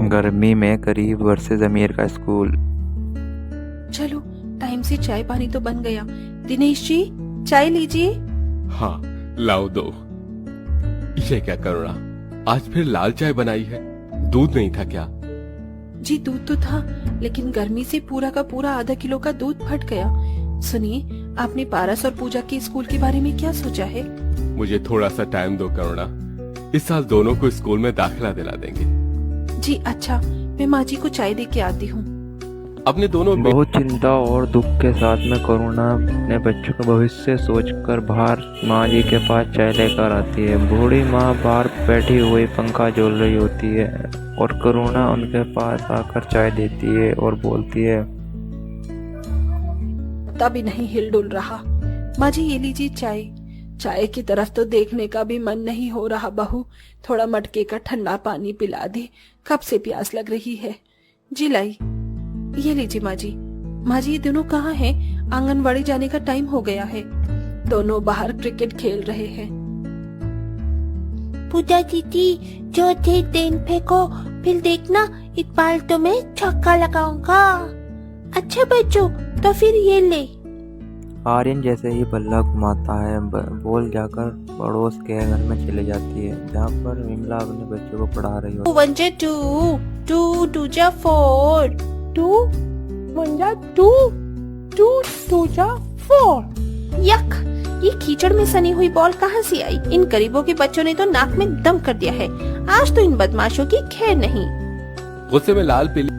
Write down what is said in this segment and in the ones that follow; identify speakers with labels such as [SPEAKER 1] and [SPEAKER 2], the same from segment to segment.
[SPEAKER 1] गर्मी में गरीब वर्सेस अमीर का स्कूल।
[SPEAKER 2] चलो टाइम से चाय पानी तो बन गया। दिनेश जी चाय लीजिए।
[SPEAKER 3] हाँ, लाओ दो। ये क्या करुणा, आज फिर लाल चाय बनाई है? दूध नहीं था क्या?
[SPEAKER 2] जी दूध तो था, लेकिन गर्मी से पूरा का पूरा आधा किलो का दूध फट गया। सुनिए, आपने पारस और पूजा के स्कूल के बारे में क्या सोचा है?
[SPEAKER 3] मुझे थोड़ा सा टाइम दो करुणा, इस साल दोनों को स्कूल में दाखिला दिला देंगे।
[SPEAKER 2] जी अच्छा, मैं माँ जी को चाय दे के आती हूँ।
[SPEAKER 3] अपने दोनों
[SPEAKER 1] बहुत चिंता और दुख के साथ में करुणा अपने बच्चों का भविष्य सोचकर बाहर माँ जी के पास चाय लेकर आती है। बूढ़ी माँ बाहर बैठी हुई पंखा झोल रही होती है और करुणा उनके पास आकर चाय देती है और बोलती है,
[SPEAKER 2] पत्ता भी नहीं हिल डुल रहा। माँ जी ये लीजिए चाय। चाय की तरफ तो देखने का भी मन नहीं हो रहा बहू। थोड़ा मटके का ठंडा पानी पिला दे, कब से प्यास लग रही है। जी लाई, ये लीजिए माँ जी। माँ जी ये दोनों कहाँ हैं? आंगनवाड़ी जाने का टाइम हो गया है। दोनों बाहर क्रिकेट खेल रहे हैं।
[SPEAKER 4] पूजा दीदी, जो थे गेंद फेंको, फिर देखना इस बार तो मैं छक्का लगाऊंगा। अच्छा बच्चों, तो फिर ये ले।
[SPEAKER 1] आर्यन जैसे ही बल्ला घुमाता है बॉल जाकर पड़ोस के घर में चले जाती है, जहाँ पर विमला अपने बच्चों को पढ़ा रही होती है।
[SPEAKER 4] 1 जा 2, 2 2 जा 4, 2 1 जा 2, 2 2 जा 4।
[SPEAKER 2] यक, ये कीचड़ में सनी हुई बॉल कहाँ से आई? इन गरीबों के बच्चों ने तो नाक में दम कर दिया है। आज तो इन बदमाशों की खैर नहीं।
[SPEAKER 3] गुस्से में लाल पीली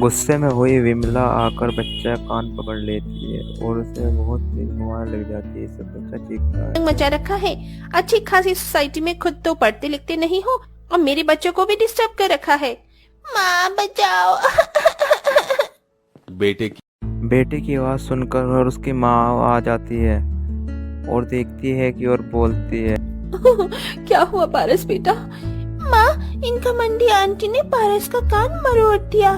[SPEAKER 1] गुस्से में हुई विमला आकर बच्चा कान पकड़ लेती है और उसे बहुत तेज घुमाने लग जाती है। इससे बच्चा चीखता है,
[SPEAKER 2] मचा रखा है। अच्छी खासी सोसाइटी में खुद तो पढ़ते लिखते नहीं हो और मेरे बच्चों को भी डिस्टर्ब कर रखा है।
[SPEAKER 4] माँ बचाओ।
[SPEAKER 3] बेटे की
[SPEAKER 1] आवाज सुनकर और उसकी माँ आ जाती है और देखती है कि और बोलती है,
[SPEAKER 2] क्या हुआ पारस बेटा?
[SPEAKER 4] माँ, इनका मंडी आंटी ने पारस का कान मरोड़ दिया।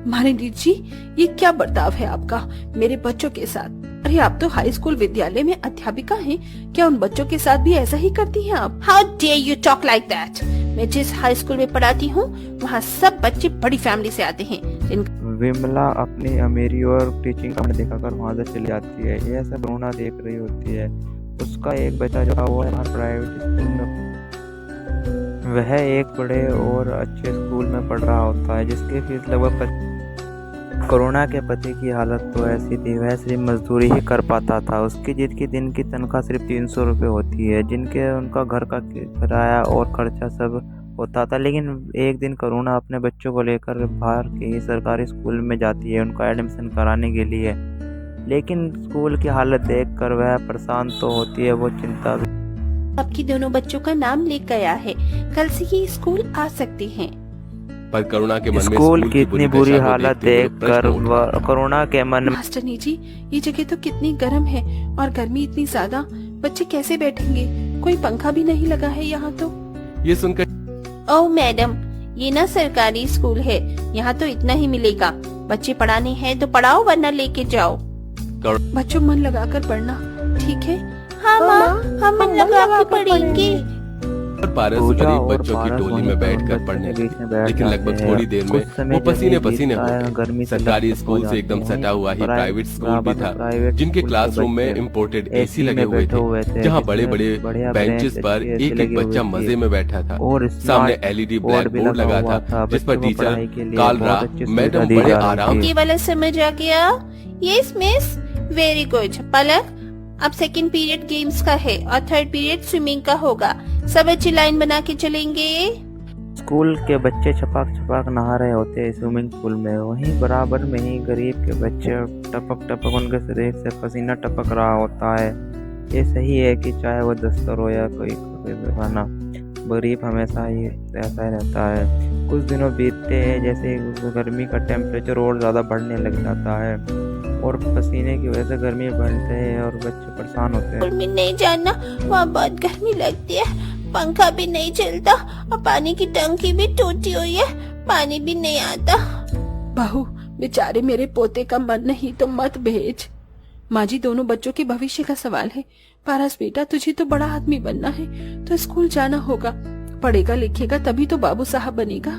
[SPEAKER 2] मानिनी जी, ये क्या बर्ताव है आपका मेरे बच्चों के साथ? अरे आप तो हाई स्कूल विद्यालय में अध्यापिका हैं, क्या उन बच्चों के साथ भी ऐसा ही करती हैं आप?
[SPEAKER 4] How dare you talk like that? मैं जिस हाई स्कूल में पढ़ाती हूँ, वहाँ सब बच्चे बड़ी फैमिली से आते हैं।
[SPEAKER 1] विमला अपनी अमीरी और टीचिंग का दिखाकर वहाँ से चली जाती है। यह सब करुणा देख रही होती है। उसका एक बच्चा जो था वो प्राइवेट स्कूल में, वह एक बड़े और अच्छे स्कूल में पढ़ रहा होता है जिसकी फीस लगभग। करुणा के पति की हालत तो ऐसी थी, वह सिर्फ मजदूरी ही कर पाता था। उसकी जिसकी दिन की तनख्वाह सिर्फ 300 रुपये होती है, जिनके उनका घर का किराया और खर्चा सब होता था। लेकिन एक दिन करुणा अपने बच्चों को लेकर बाहर के ही सरकारी स्कूल में जाती है उनका एडमिशन कराने के लिए। लेकिन स्कूल की हालत देखकर वह परेशान तो होती है, वो चिंता भी।
[SPEAKER 2] आपकी दोनों बच्चों का नाम लिख गया है, कल से ये स्कूल आ सकते हैं।
[SPEAKER 3] पर करुणा के मन में
[SPEAKER 1] स्कूल की इतनी बुरी हालत देखकर करुणा के मन में,
[SPEAKER 2] मास्टरनी जी, ये जगह तो कितनी गर्म है और गर्मी इतनी ज्यादा, बच्चे कैसे बैठेंगे? कोई पंखा भी नहीं लगा है यहाँ तो।
[SPEAKER 3] ये सुनकर,
[SPEAKER 4] ओह मैडम, ये ना सरकारी स्कूल है, यहाँ तो इतना ही मिलेगा। बच्चे पढ़ाने हैं तो पढ़ाओ, वरना लेके जाओ।
[SPEAKER 2] बच्चों मन लगाकर पढ़ना, ठीक है?
[SPEAKER 4] हाँ माँ, हम मन लगा के पढ़ेंगे।
[SPEAKER 3] पारस गरीब बच्चों की टोली में बैठकर पढ़ने लगे, लेकिन लगभग थोड़ी देर में वो पसीने पसीने हो गए। सरकारी स्कूल से एकदम सटा हुआ ही प्राइवेट स्कूल भी था, जिनके क्लासरूम में इम्पोर्टेड एसी लगे हुए थे, जहाँ बड़े बड़े बेंचेस पर एक एक बच्चा मजे में बैठा था। सामने एलईडी ब्लैक बोर्ड लगा था जिस पर टीचर कालरा मैडम बड़े आराम।
[SPEAKER 4] ये वाला समझ आ गया? Yes miss, very good. Palak, अब सेकंड पीरियड गेम्स का है और थर्ड पीरियड स्विमिंग का होगा। सब अच्छी लाइन बना के चलेंगे।
[SPEAKER 1] स्कूल के बच्चे छपाक छपाक नहा रहे होते हैं स्विमिंग पूल में। वहीं बराबर में ही गरीब के बच्चे टपक टपक उनके शरीर से पसीना टपक रहा होता है। ये सही है कि चाहे वो दस्तर हो या कोई खाना, गरीब हमेशा ही ऐसा ही रहता है। कुछ दिनों बीतते हैं, जैसे गर्मी का टेम्परेचर और ज़्यादा बढ़ने लग जाता है और पसीने की वजह से गर्मी बढ़ते हैं और बच्चे परेशान होते हैं।
[SPEAKER 4] स्कूल में नहीं जाना, वहाँ बहुत गर्मी लगती है, पंखा भी नहीं चलता और पानी की टंकी भी टूटी हुई है, पानी भी नहीं आता।
[SPEAKER 2] बहू, बेचारे मेरे पोते का मन नहीं तो मत भेज। माँ जी, दोनों बच्चों के भविष्य का सवाल है। पारस बेटा, तुझे तो बड़ा आदमी बनना है, तो स्कूल जाना होगा। पढ़ेगा लिखेगा तभी तो बाबू साहब बनेगा।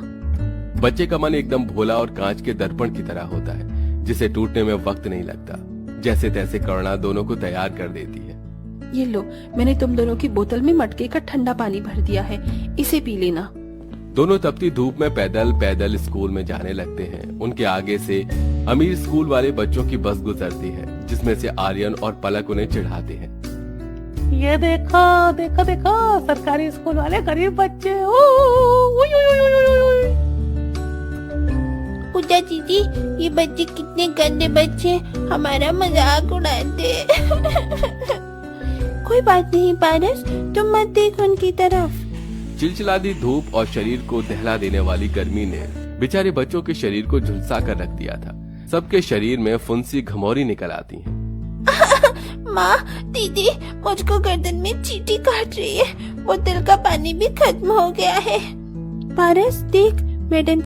[SPEAKER 3] बच्चे का मन एकदम भोला और कांच के दर्पण की तरह होता है, जिसे टूटने में वक्त नहीं लगता। जैसे तैसे करुणा दोनों को तैयार कर देती है।
[SPEAKER 2] ये लो, मैंने तुम दोनों की बोतल में मटके का ठंडा पानी भर दिया है, इसे पी लेना।
[SPEAKER 3] दोनों तपती धूप में पैदल पैदल स्कूल में जाने लगते हैं। उनके आगे से अमीर स्कूल वाले बच्चों की बस गुजरती है, जिसमें से आर्यन और पलक उन्हें चिढ़ाते हैं।
[SPEAKER 5] ये देखो देखो देखो, सरकारी स्कूल वाले गरीब बच्चे।
[SPEAKER 4] पूजा दीदी, ये बच्चे कितने गंदे बच्चे, हमारा मजाक उड़ाते। कोई बात नहीं पारस, तुम मत देख उनकी तरफ।
[SPEAKER 3] चिलचिलाती धूप और शरीर को दहला देने वाली गर्मी ने बेचारे बच्चों के शरीर को झुलसा कर रख दिया था। सबके शरीर में फुंसी घमौरी निकल आती है।
[SPEAKER 4] माँ, दीदी, मुझको गर्दन में चींटी काट रही है, बोतल का पानी भी खत्म हो गया है। पारस देख, मैडम